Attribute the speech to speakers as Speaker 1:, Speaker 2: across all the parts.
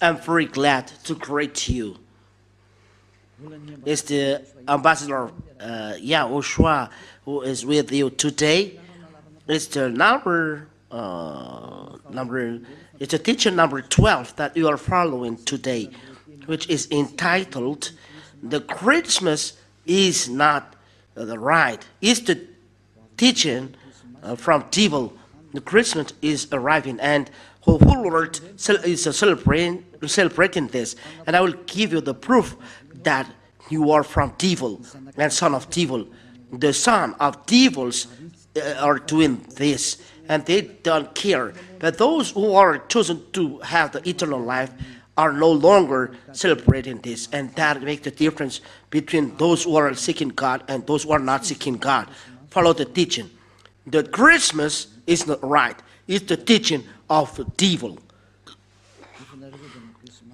Speaker 1: I'm very glad to greet you. It's the ambassador YAHOSHUAH who is with you today. It's the it's a teaching number 12 that you are following today, which is entitled "The Christmas is Not the Right." It's the teaching from devil. The Christmas is arriving, and the whole world is celebrating this. And I will give you the proof that you are from devil and son of devil. The son of devils are doing this, and they don't care. But those who are chosen to have the eternal life are no longer celebrating this, and that makes the difference between those who are seeking God and those who are not seeking God. Follow the teaching. The Christmas is not right. It's the teaching of the devil.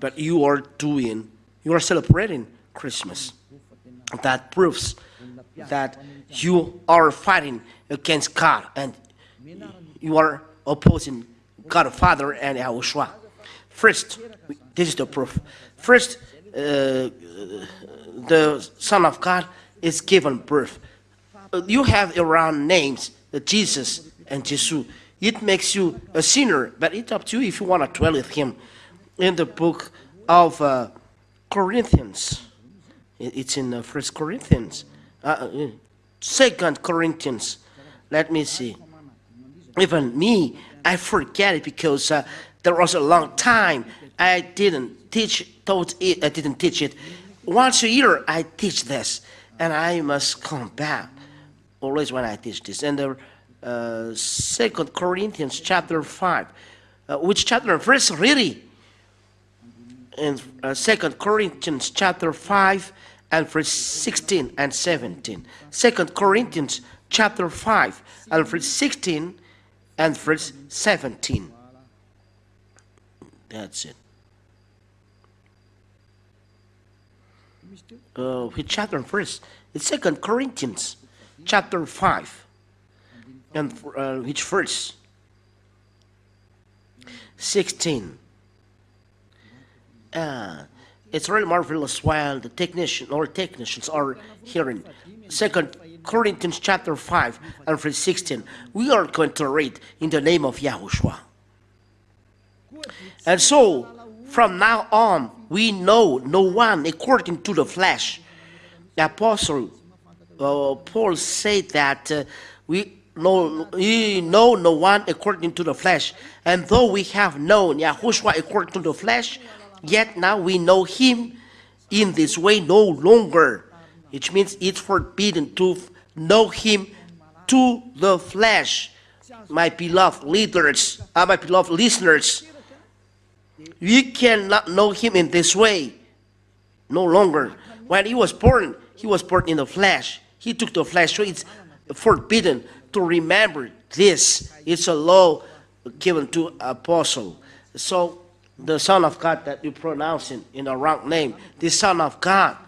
Speaker 1: But you are celebrating Christmas. That proves that you are fighting against God and you are opposing God the Father and YAHOSHUAH. First, this is the proof. First, the Son of God is given birth. You have around names, Jesus and Jesus. It makes you a sinner, but it's up to you if you want to dwell with him. In the book of Corinthians, it's in 1 Corinthians, 2 Corinthians. Let me see. Even me, I forget it because there was a long time I didn't teach it. Once a year I teach this, and I must come back always when I teach this. And the 2 Corinthians chapter 5, which chapter and verse really? In 2 Corinthians chapter 5 and verse 16 and 17. 2 Corinthians chapter 5 and verse 16 and verse 17. That's it. Which chapter and verse? It's 2 Corinthians chapter 5 and which verse? 16. It's really marvelous while the technicians are hearing 2 Corinthians chapter 5 and verse 16. We are going to read in the name of YAHOSHUAH. And so, from now on, we know no one according to the flesh. The Apostle Paul said that we know no one according to the flesh. And though we have known YAHOSHUAH according to the flesh, yet now we know him in this way no longer. Which means it's forbidden to know him to the flesh. My beloved leaders, my beloved listeners, we cannot know him in this way no longer. When he was born in the flesh. He took the flesh, so it's forbidden to remember this. It's a law given to apostle. So the Son of God that you pronounce in the wrong name, the Son of God,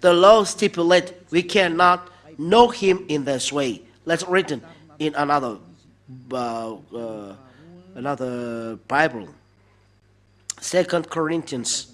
Speaker 1: the law stipulates we cannot know him in this way. Let's read it in another Bible. 2 Corinthians.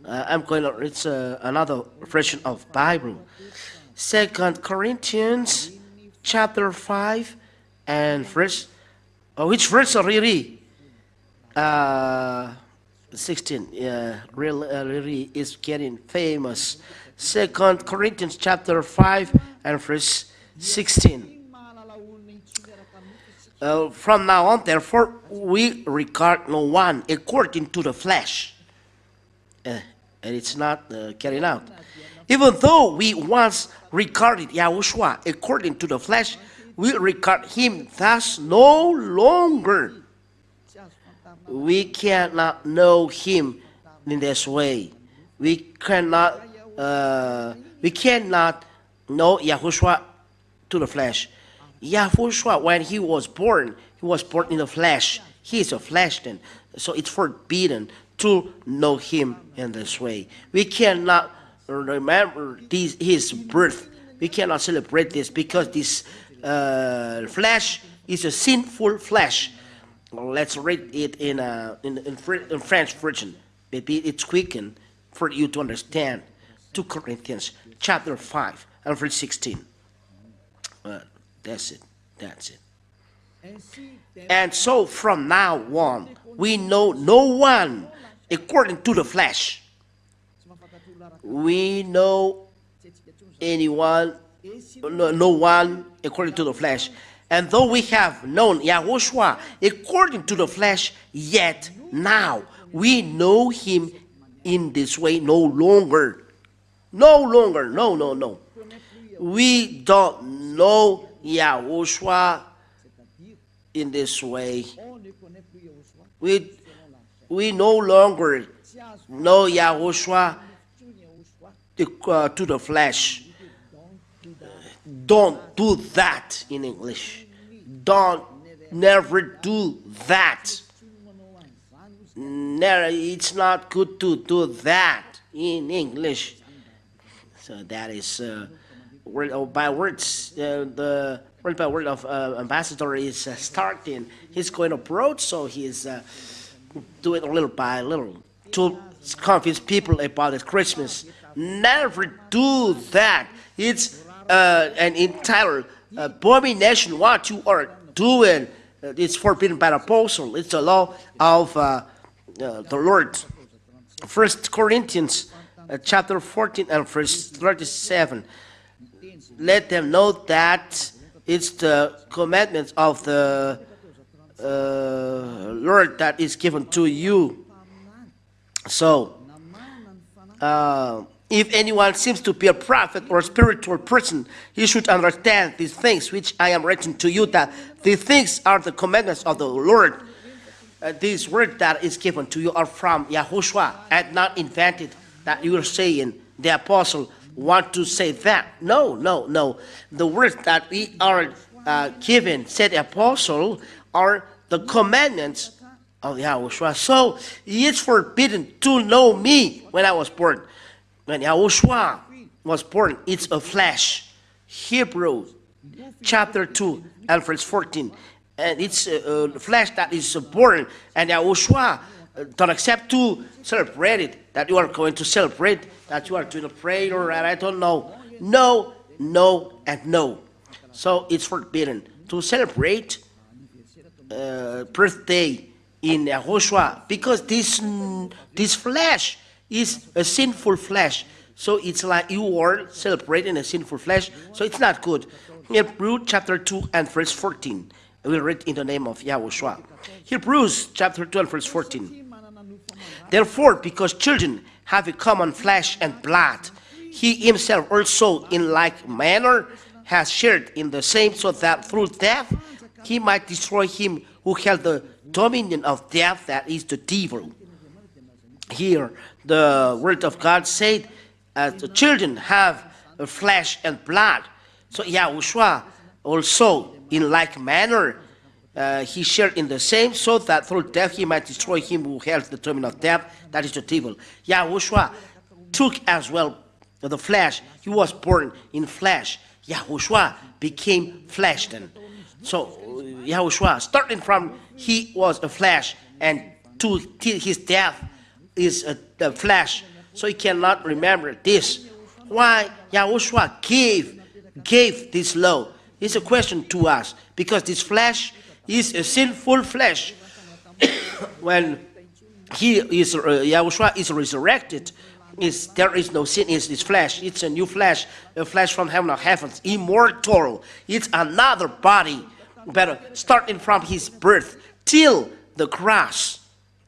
Speaker 1: I'm going to read another version of Bible. 2 Corinthians chapter 5 and verse. Which verse really? 16. Really is getting famous. 2 Corinthians chapter 5 and verse 16. From now on, therefore, we regard no one according to the flesh. And it's not carried out. Even though we once regarded YAHOSHUAH according to the flesh, we regard him thus no longer. We cannot know him in this way. We cannot know YAHOSHUAH to the flesh. YAHOSHUAH, when he was born in the flesh. He is a flesh then. So it's forbidden to know him in this way. We cannot remember his birth. We cannot celebrate this because this flesh is a sinful flesh. let's read it in French version. Maybe it's quicken for you to understand. 2 Corinthians chapter 5 and verse 16. That's it. That's it. And so from now on, we know no one according to the flesh. We know anyone, no one according to the flesh. And though we have known YAHOSHUAH according to the flesh, yet now we know him in this way no longer. No longer. No. We don't know YAHOSHUAH in this way. We no longer know YAHOSHUAH to the flesh. Don't do that in English. Never do that. Never, it's not good to do that in English. So that is word by words. The word by word of ambassador is starting. He's going abroad, so he's doing little by little to convince people about the Christmas. Never do that. It's an entire abomination what you are doing. It's forbidden by the apostle. It's the law of the Lord. 1 Corinthians chapter 14 and verse 37. Let them know that it's the commandments of the Lord that is given to you. So, if anyone seems to be a prophet or a spiritual person, he should understand these things which I am writing to you, that these things are the commandments of the Lord. These words that is given to you are from YAHOSHUAH and not invented, that you are saying the apostle want to say that. No. The words that we are given, said the apostle, are the commandments of YAHOSHUAH. So it's forbidden to know me when I was born. When YAHOSHUAH was born, it's a flesh. Hebrew chapter 2 and verse 14. And it's a flesh that is born. And YAHOSHUAH don't accept to celebrate it, that you are going to celebrate, that you are doing a prayer, and I don't know. No, and no. So it's forbidden to celebrate birthday in YAHOSHUAH, because this flesh is a sinful flesh. So it's like you are celebrating a sinful flesh, so it's not good. Hebrews chapter 2 and verse 14. We read in the name of YAHOSHUAH. Hebrews chapter 2 and verse 14. Therefore, because children have a common flesh and blood, he himself also in like manner has shared in the same, so that through death he might destroy him who held the dominion of death, that is the devil. Here, the word of God said, the children have a flesh and blood. So YAHOSHUAH also in like manner he shared in the same, so that through death he might destroy him who held the dominion of death, that is the devil. YAHOSHUAH took as well the flesh. He was born in flesh. YAHOSHUAH became flesh then. So YAHOSHUAH, starting from he was a flesh, and to his death is the flesh. So he cannot remember this. Why YAHOSHUAH gave this law? It's a question to us, because this flesh is a sinful flesh. When YAHOSHUAH is resurrected, there is no sin in this flesh. It's a new flesh, a flesh from heaven of heavens, immortal. It's another body, but starting from his birth till the cross,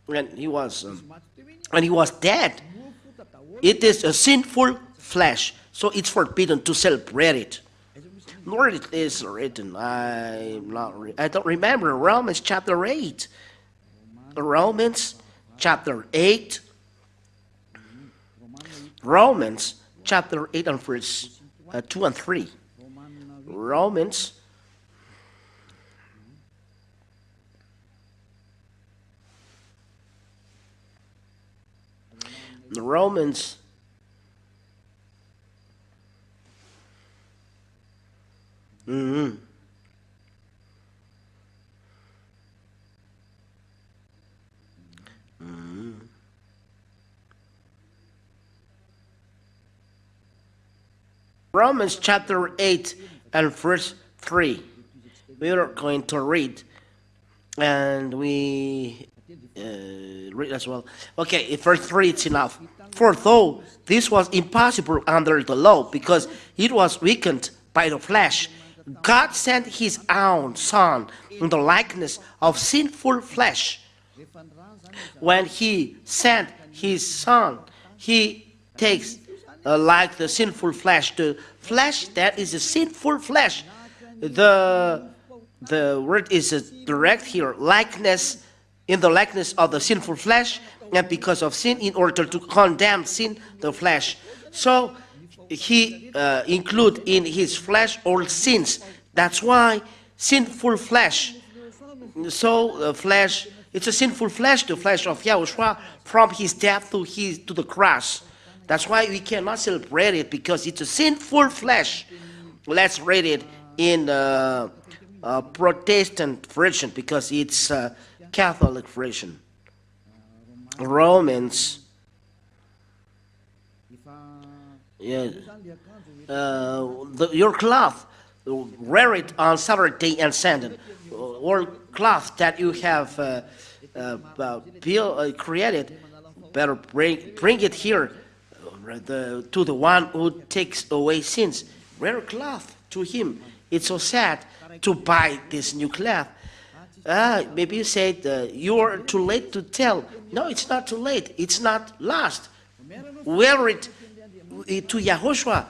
Speaker 1: when he was dead. It is a sinful flesh, so it's forbidden to celebrate it. Nor it is written. I don't remember. Romans chapter 8. Romans chapter 8. Romans chapter 8 and verse 2 and 3. Romans Romans chapter 8 and verse 3. We are going to read, and we read as well. Okay, verse 3 it's enough. For though this was impossible under the law, because it was weakened by the flesh, God sent his own Son in the likeness of sinful flesh. When he sent his Son, he takes like the sinful flesh, the flesh that is a sinful flesh. The word is direct here, likeness, in the likeness of the sinful flesh, and because of sin, in order to condemn sin, the flesh. So he include in his flesh all sins. That's why sinful flesh. So flesh, it's a sinful flesh, the flesh of YAHOSHUAH, from his death to the cross. That's why we cannot celebrate it, because it's a sinful flesh. Let's read it in Protestant version, because it's a Catholic version. Romans. Yeah. Your cloth, wear it on Saturday and Sunday. Or cloth that you have created, better bring it here to the one who takes away sins. Wear a cloth to him. It's so sad to buy this new cloth. Maybe you said you're too late to tell. No, it's not too late. It's not lost. Wear it to YAHOSHUAH,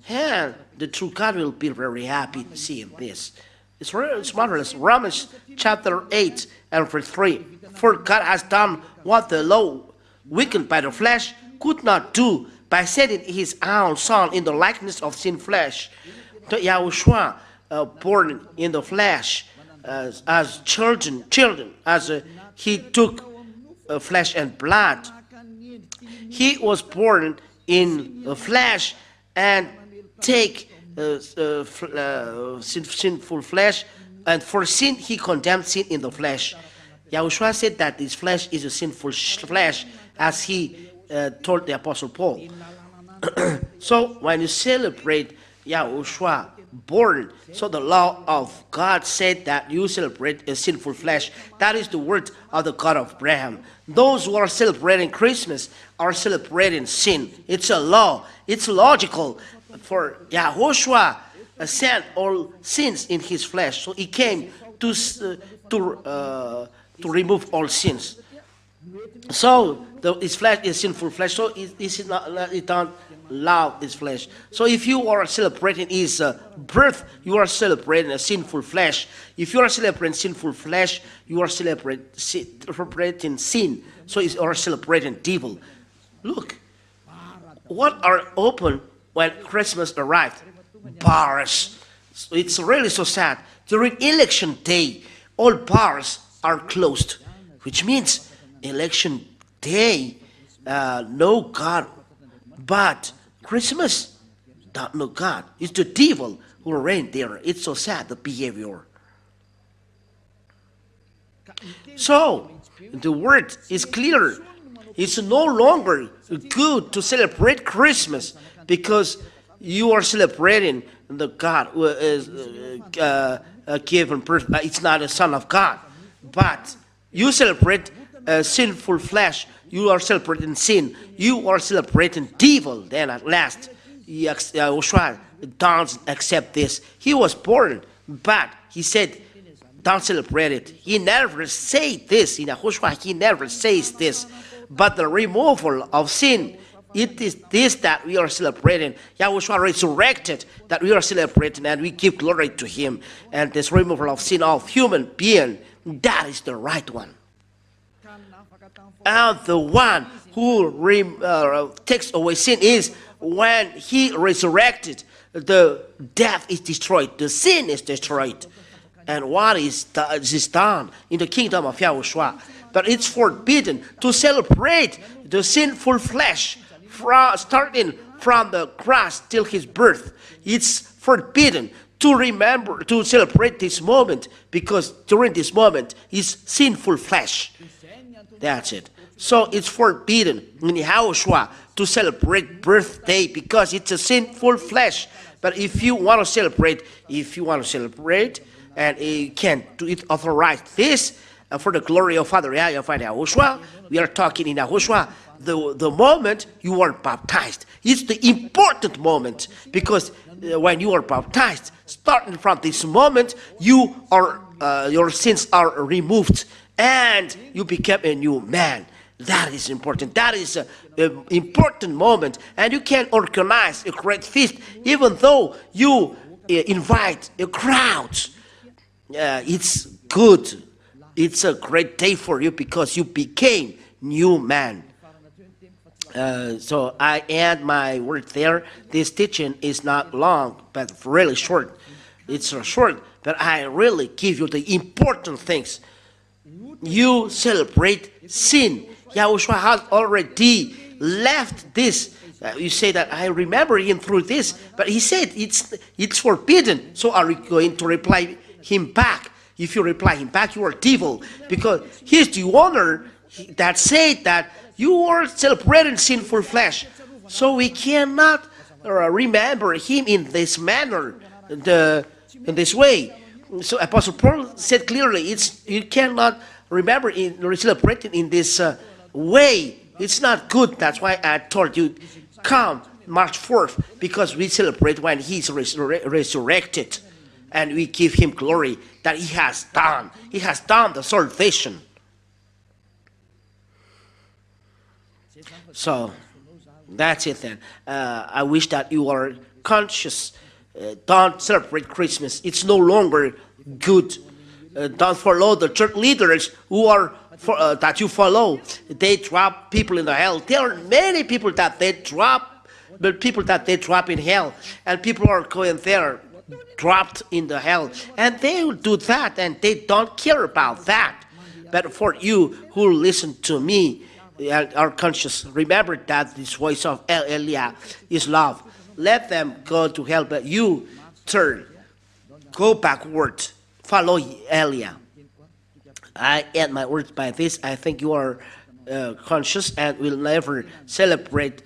Speaker 1: and the true God will be very happy to see this. It's marvelous. Romans chapter 8 and verse 3. For God has done what the law, weakened by the flesh, could not do, by sending his own Son in the likeness of sin flesh. The YAHOSHUAH, born in the flesh, as children, as he took flesh and blood. He was born in the flesh and take sinful flesh, and for sin he condemned sin in the flesh. YAHOSHUAH said that this flesh is a sinful flesh, as he told the Apostle Paul. So when you celebrate YAHOSHUAH born, so the law of God said that you celebrate a sinful flesh. That is the word of the God of Abraham. Those who are celebrating Christmas are celebrating sin. It's a law. It's logical. For YAHOSHUAH sent all sins in his flesh, so he came to remove all sins. So his flesh is sinful flesh, so it don't love this flesh. So if you are celebrating his birth, you are celebrating a sinful flesh. If you are celebrating sinful flesh, you are celebrating sin. So you are celebrating devil. Look, what are open when Christmas arrived? Bars. So it's really so sad. During election day, all bars are closed, which means election day, no God. But Christmas, don't know God. It's the devil who reign there. It's so sad, the behavior. So, the word is clear. It's no longer good to celebrate Christmas because you are celebrating the God who is given birth. It's not a son of God. But you celebrate sinful flesh. You are celebrating sin. You are celebrating devil. Then at last, YAHOSHUAH don't accept this. He was born, but he said, don't celebrate it. He never said this. In YAHOSHUAH, he never says this. But the removal of sin, it is this that we are celebrating. YAHOSHUAH resurrected, that we are celebrating, and we give glory to him. And this removal of sin of human being, that is the right one. And the one who takes away sin is when he resurrected, the death is destroyed, the sin is destroyed. And what is done in the kingdom of YAHOSHUAH? But it's forbidden to celebrate the sinful flesh starting from the cross till his birth. It's forbidden to remember, to celebrate this moment, because during this moment is sinful flesh. That's it. So it's forbidden in YAHOSHUAH to celebrate birthday because it's a sinful flesh. But if you want to celebrate, and you can do it authorize this for the glory of Father YAHVAH YAHOSHUAH, we are talking in YAHOSHUAH, the moment you are baptized. It's the important moment, because when you are baptized, starting from this moment, you are your sins are removed and you become a new man. That is important. That is an important moment, and you can organize a great feast even though you invite a crowd. It's good. It's a great day for you because you became new man. So I end my word there. This teaching is not long, but really short. It's short, but I really give you the important things. You celebrate sin. YAHOSHUAH has already left this. You say that I remember him through this, but he said it's forbidden. So are you going to reply him back? If you reply him back, you are devil, because he's the owner that said that you are celebrating sinful flesh. So we cannot remember him in this manner, in this way. So Apostle Paul said clearly, you cannot remember celebrating in this way. It's not good. That's why I told you, come March 4th, because we celebrate when he's resurrected, and we give him glory that he has done. He has done the salvation. So that's it then. I wish that you are conscious. Don't celebrate Christmas. It's no longer good. Don't follow the church leaders who are that you follow. They drop people in the hell. There are many people that they drop, in hell, and people are going there, dropped in the hell, and they will do that, and they don't care about that. But for you who listen to me, are conscious, remember that this voice of Elia is love. Let them go to hell, but you turn, go backward, follow Elia. I end my words by this. I think you are conscious and will never celebrate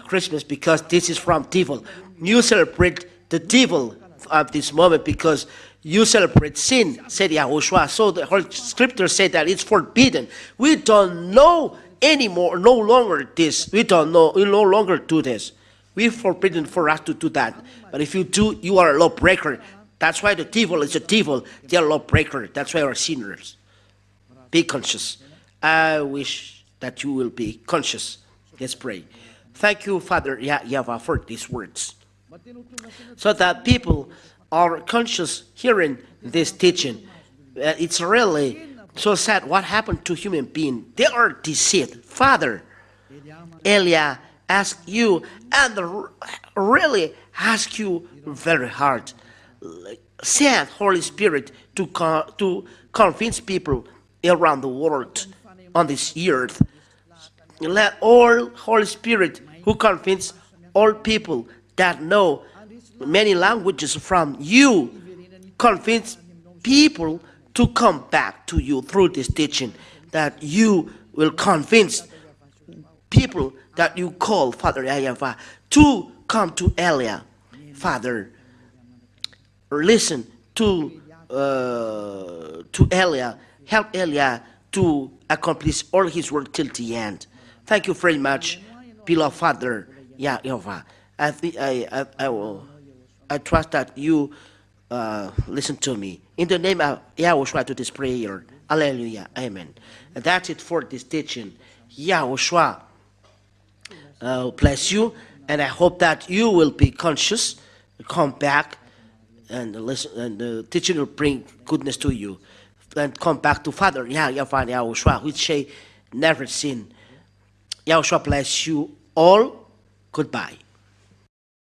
Speaker 1: Christmas, because this is from devil. You celebrate the devil at this moment because you celebrate sin, said YAHOSHUAH. So the whole scripture said that it's forbidden. We don't know anymore, no longer this. We don't know, we no longer do this. We're forbidden for us to do that. But if you do, you are a lawbreaker. That's why the devil is a devil. They are a lawbreaker. That's why we are sinners. Be conscious. I wish that you will be conscious. Let's pray. Thank you, Father YAHVAH, for these words, so that people are conscious hearing this teaching. It's really so sad what happened to human beings. They are deceived. Father, Elia asked you, and really ask you very hard. Send Holy Spirit to convince people around the world on this earth. Let all Holy Spirit who convince all people that know many languages from you, convince people to come back to you through this teaching, that you will convince people that you call Father YAHVAH to come to Elia. Father, listen to Elia, help Elia to accomplish all his work till the end. Thank you very much, beloved Father YAHVAH. I trust that you listen to me. In the name of YAHOSHUAH to this prayer. Hallelujah. Amen. And that's it for this teaching. YAHOSHUAH bless you. And I hope that you will be conscious, come back, and listen, and the teaching will bring goodness to you. And come back to Father YAHVAH YAHOSHUAH, which say never sin. YAHOSHUAH bless you all. Goodbye.